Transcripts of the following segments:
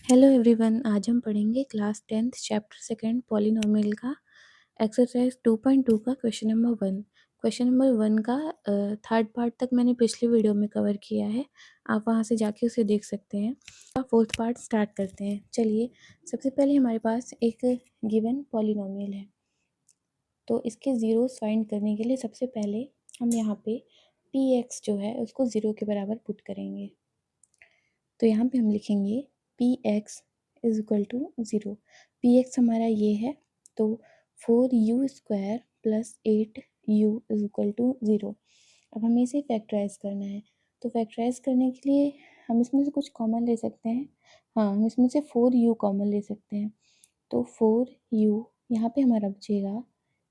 Hello everyone, आज हम पढ़ेंगे class 10th chapter second polynomial का एक्सरसाइज 2.2 का क्वेश्चन नंबर 1। क्वेश्चन नंबर 1 का थर्ड पार्ट तक मैंने पिछली वीडियो में कवर किया है, आप वहां से जाके उसे देख सकते हैं। फोर्थ पार्ट स्टार्ट करते हैं। चलिए, सबसे पहले हमारे पास एक गिवन पॉलिनोमियल है, तो इसके ज़ीरोस फाइंड करने के लिए सबसे पहले हम यहाँ पे पी एक्स जो है उसको ज़ीरो के बराबर पुट करेंगे। तो यहाँ पे हम लिखेंगे P X is equal to zero. P X हमारा ये है, तो 4u² plus 8u is equal to zero. अब हमें इसे फैक्टराइज करना है, तो फैक्टराइज करने के लिए हम इसमें से कुछ कॉमन ले सकते हैं। हाँ, हम इसमें से 4u कॉमन ले सकते हैं, तो 4u यहाँ पे हमारा बचेगा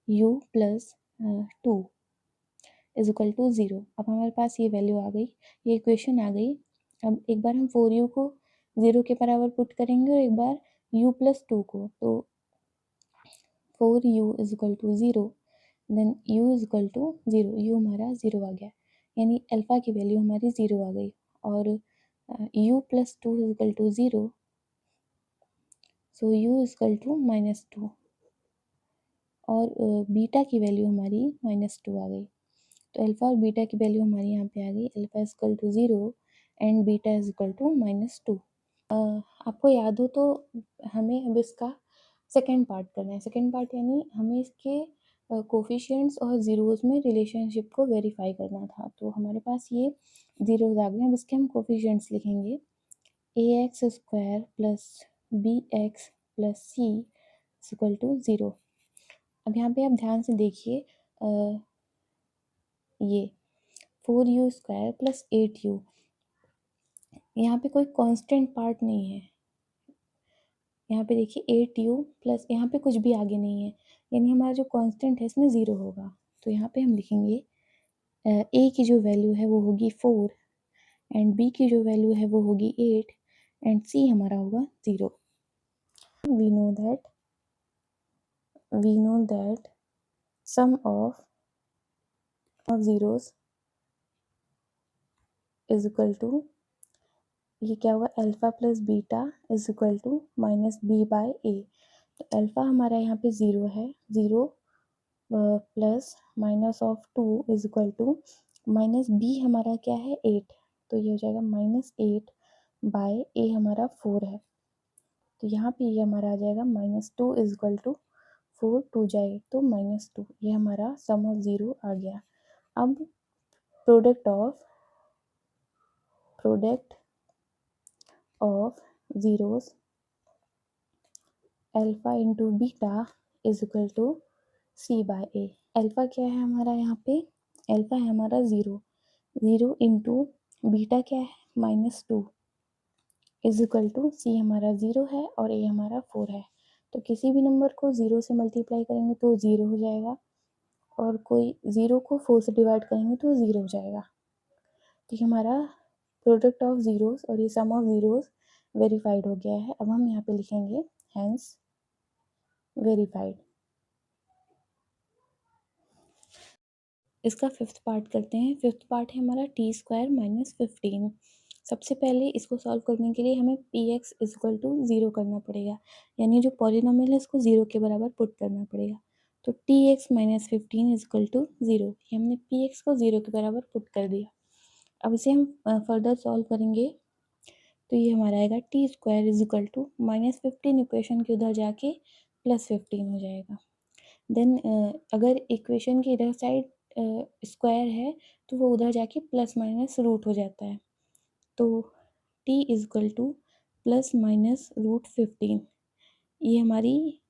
u plus 2 is equal to zero. अब हमारे पास ये वैल्यू आ गई, ये इक्वेशन आ गई। अब एक बार हम 4u को ज़ीरो के बराबर पुट करेंगे और एक बार u प्लस 2 को, तो 4u is equal to zero, then u is equal to zero. u हमारा ज़ीरो आ गया, यानी अल्फ़ा की वैल्यू हमारी ज़ीरो आ गई। और u plus 2 is equal to zero, so u is equal to -2, और बीटा की वैल्यू हमारी -2 आ गई। तो अल्फ़ा और बीटा की वैल्यू हमारी यहाँ पे आ गई, alpha is equal to zero and beta is equal to -2। आपको याद हो तो हमें अब इसका सेकेंड पार्ट करना है। सेकेंड पार्ट यानी हमें इसके कोफिशिएंट्स और ज़ीरोज़ में रिलेशनशिप को वेरीफाई करना था। तो हमारे पास ये ज़ीरोज़ आ गए। अब इसके हम कोफिशिएंट्स लिखेंगे, ax² plus bx plus c is equal to zero. अब यहाँ पे आप ध्यान से देखिए, ये 4u² प्लस 8u, यहाँ पे कोई कांस्टेंट पार्ट नहीं है। यहाँ पे देखिए 8u प्लस यहाँ पे कुछ भी आगे नहीं है, यानी हमारा जो कांस्टेंट है इसमें ज़ीरो होगा। तो यहाँ पे हम लिखेंगे a की जो वैल्यू है वो होगी 4 एंड b की जो वैल्यू है वो होगी 8 एंड c हमारा होगा 0। We know that sum of zeros is equal to, ये क्या होगा, alpha plus beta is equal to -b/a। तो अल्फ़ा हमारा यहाँ पे ज़ीरो है, zero plus -2 is equal to -b हमारा क्या है 8, तो ये हो जाएगा -8/a हमारा 4 है। तो यहाँ पे ये हमारा आ जाएगा -2 इज इक्वल टू 4, 2 जाए तो -2, ये हमारा सम ऑफ ज़ीरो आ गया। अब product of zeros alpha into beta is equal to c/a। Alpha क्या है हमारा यहाँ पे, अल्फ़ा है हमारा ज़ीरो, ज़ीरो इंटू बीटा क्या है -2 इज इक्वल टू c हमारा ज़ीरो है और a हमारा 4 है। तो किसी भी नंबर को ज़ीरो से मल्टीप्लाई करेंगे तो ज़ीरो हो जाएगा, और कोई ज़ीरो को 4 से डिवाइड करेंगे तो ज़ीरो हो जाएगा। तो ये हमारा प्रोडक्ट ऑफ ज़ीरोज़ और ये सम ऑफ ज़ीरोज़ वेरीफाइड हो गया है। अब हम यहाँ पे लिखेंगे हैंस वेरीफाइड। इसका फिफ्थ पार्ट करते हैं। फिफ्थ पार्ट है हमारा t² - 15। सबसे पहले इसको सॉल्व करने के लिए हमें P X is equal to zero करना पड़ेगा, यानी जो पॉलिनोमियल है इसको ज़ीरो के बराबर पुट करना पड़ेगा। तो tx - 15 is equal to zero, ये हमने पी एक्स को ज़ीरो के बराबर पुट कर दिया। अब इसे हम फर्दर सॉल्व करेंगे, तो ये हमारा आएगा t² is equal to -15 equation के उधर जाके +15 हो जाएगा। देन अगर इक्वेशन की इधर साइड स्क्वायर है तो वो उधर जाके प्लस माइनस रूट हो जाता है। तो t इज इक्वल टू ±√15, ये हमारी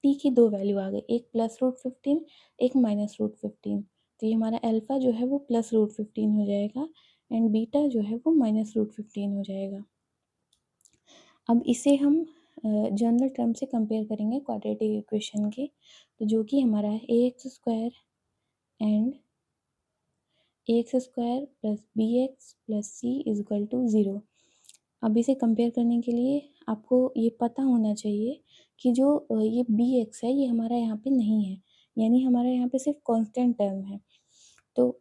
t की दो वैल्यू आ गई, एक +√15 एक -√15। तो ये हमारा अल्फ़ा जो है वो +√15 हो जाएगा एंड बीटा जो है वो -√15 हो जाएगा। अब इसे हम जनरल टर्म से कंपेयर करेंगे क्वाड्रेटिक इक्वेशन के, तो जो कि हमारा है ax² and ax² plus bx plus c is equal to zero. अब इसे कंपेयर करने के लिए आपको ये पता होना चाहिए कि जो ये bx है ये हमारा यहाँ पे नहीं है, यानी हमारा यहाँ पे सिर्फ कांस्टेंट टर्म है। तो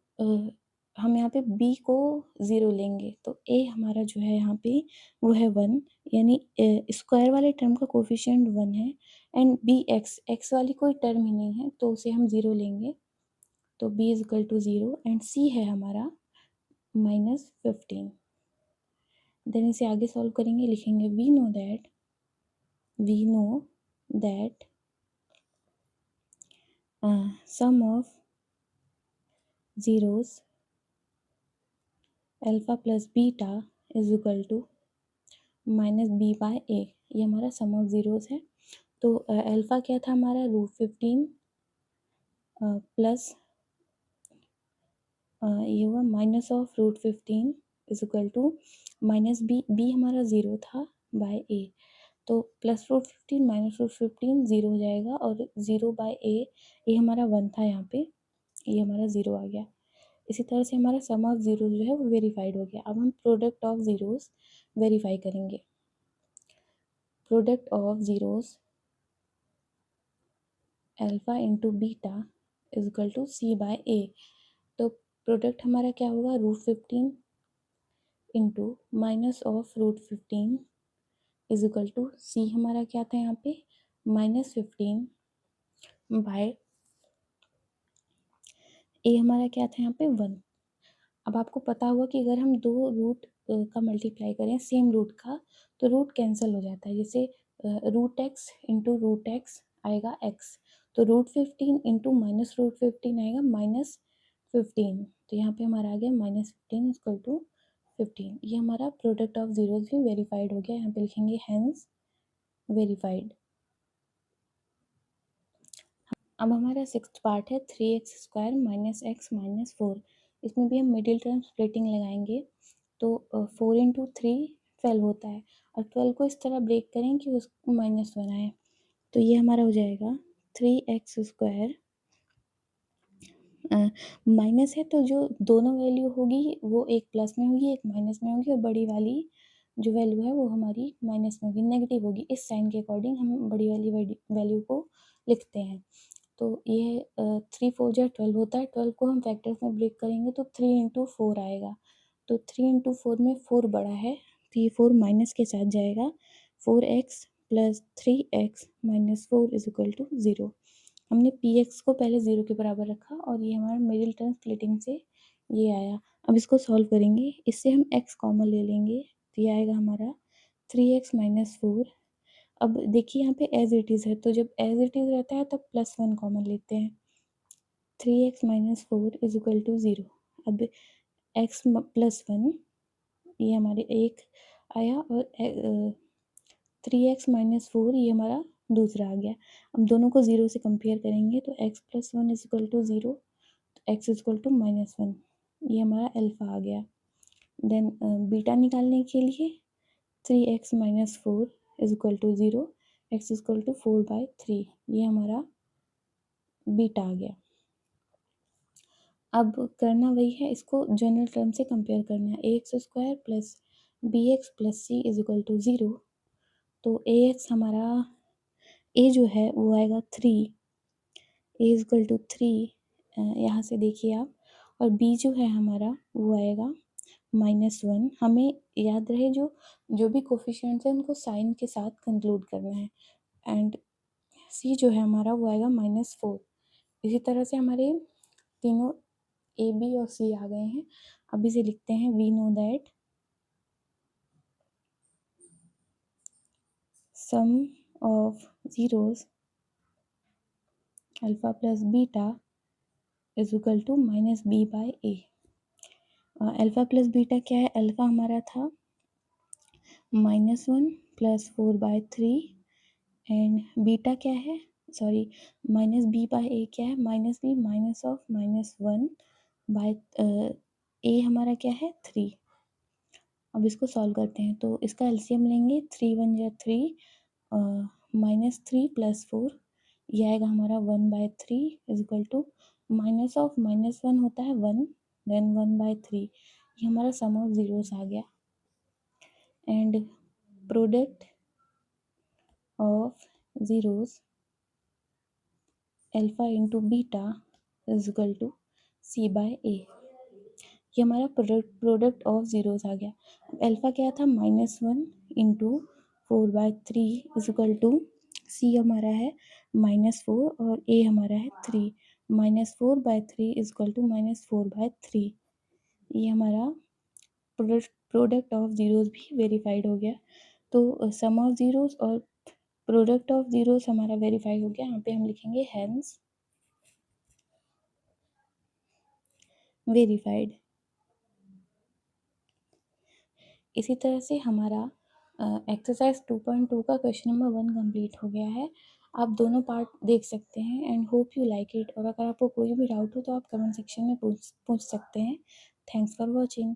हम यहाँ पे b को 0 लेंगे तो a हमारा जो है यहाँ पे वो है 1, यानी स्क्वायर वाले टर्म का कोफिशिएंट 1 है, एंड b x वाली कोई टर्म ही नहीं है तो उसे हम 0 लेंगे, तो b is equal to 0, and c है हमारा -15। देन इसे आगे सॉल्व करेंगे, लिखेंगे we know that sum of zeros alpha plus beta is equal to -b/a। ये हमारा सम ऑफ जीरोस है। तो अल्फा क्या था हमारा, √15 प्लस ये हुआ -√15 इज इक्वल टू -b हमारा 0 था बाय a, तो +√15 -√15 0 हो जाएगा, और 0/a ये हमारा 1 था यहाँ पे, ये हमारा 0 आ गया। इसी तरह से हमारा सम ऑफ जीरोस जो है वो वेरीफाइड हो गया। अब हम प्रोडक्ट ऑफ जीरोस वेरीफाई करेंगे। Product of zeros alpha into beta is equal to c/a। तो प्रोडक्ट हमारा क्या होगा, √15 into -√15 is equal to c हमारा क्या था यहाँ पे -15 बाय a हमारा क्या था यहाँ पे 1। अब आपको पता होगा कि अगर हम दो रूट का मल्टीप्लाई करें सेम रूट का तो रूट कैंसिल हो जाता है, जैसे √x इंटू √x आएगा x, तो √15 इंटू -√15 आएगा -15, तो यहाँ पे हमारा आ गया -15 इक्वल टू 15। ये हमारा प्रोडक्ट ऑफ जीरोस भी वेरीफाइड हो गया। यहाँ पे लिखेंगे हैंस वेरीफाइड। अब हमारा सिक्स्थ पार्ट है 3x² - x - 4। इसमें भी हम मिडिल टर्म स्प्लिटिंग लगाएंगे, तो 4 इंटू 3 12 होता है, और 12 को इस तरह ब्रेक करें कि उसको -1 आए, तो ये हमारा हो जाएगा 3x²। माइनस है तो जो दोनों वैल्यू होगी वो एक प्लस में होगी एक माइनस में होगी, और बड़ी वाली जो वैल्यू है वो हमारी माइनस में होगी, नेगेटिव होगी। इस साइन के अकॉर्डिंग हम बड़ी वाली वैल्यू को लिखते हैं। तो ये 3 4 जो 12 होता है, 12 को हम फैक्टर्स में ब्रेक करेंगे तो 3 इंटू 4 आएगा, तो 3 इंटू 4 में 4 बड़ा है, तो ये 4 माइनस के साथ जाएगा, 4x plus 3x minus 4 is equal to 0। हमने px को पहले 0 के बराबर रखा, और ये हमारा मिडिल टर्म स्प्लिटिंग से ये आया। अब इसको सॉल्व करेंगे, इससे हम x कॉमन ले लेंगे, तो ये आएगा हमारा 3x माइनस 4। अब देखिए यहाँ पे एज इट इज़ है, तो जब एज इट इज़ रहता है तब +1 कॉमन लेते हैं। 3x minus 4 is equal to 0। अब x प्लस 1 ये हमारे एक आया, और 3x माइनस 4 ये हमारा दूसरा आ गया। अब दोनों को 0 से कंपेयर करेंगे तो x plus 1 is equal to 0, तो x इज इक्वल टू -1, ये हमारा अल्फा आ गया। देन बीटा निकालने के लिए 3x minus 4 is equal to 0, x is equal to 4/3, ये हमारा बीटा आ गया। अब करना वही है, इसको जनरल टर्म से कंपेयर करना है। ax² plus bx plus c is equal to 0, तो ax हमारा a जो है वो आएगा 3, a इज इक्वल टू 3, यहाँ से देखिए आप, और b जो है हमारा वो आएगा -1। हमें याद रहे जो जो भी कोफिशिएंट्स हैं उनको साइन के साथ कंक्लूड करना है, एंड c जो है हमारा वो आएगा -4। इसी तरह से हमारे तीनों ए बी और सी आ गए हैं। अब इसे लिखते हैं we know that sum of zeros alpha plus beta is equal to -b/a। Alpha plus beta क्या है, अल्फा हमारा था -1 प्लस 4/3, एंड बीटा क्या है, सॉरी -b/a क्या है, -b माइनस ऑफ -1/, a हमारा क्या है 3। अब इसको सॉल्व करते हैं, तो इसका एलसीएम लेंगे, 3 1 जा 3, -3 प्लस 4, ये आएगा हमारा 1/3 is equal to minus of -1 होता है 1, देन 1/3, ये हमारा सम ऑफ जीरोस आ गया। And product of zeros alpha into beta is equal to c/a। ये हमारा प्रोडक्ट ऑफ ज़ीरोज़ आ गया। अल्फ़ा क्या था, -1 इंटू 4/3 इज इक्वल टू सी हमारा है -4 और ए हमारा है 3। -4/3 इज इक्वल टू -4/3। ये हमारा प्रोडक्ट ऑफ ज़ीरोज़ भी वेरीफाइड हो गया। तो सम ऑफ ज़ीरोज़ और प्रोडक्ट ऑफ ज़ीरोज़ हमारा वेरीफाई हो गया। यहाँ पे हम लिखेंगे हेंस वेरीफाइड। इसी तरह से हमारा एक्सरसाइज 2.2 का क्वेश्चन नंबर 1 कंप्लीट हो गया है। आप दोनों पार्ट देख सकते हैं and hope you like it. और अगर आपको कोई भी डाउट हो तो आप कमेंट सेक्शन में पूछ सकते हैं। Thanks for watching.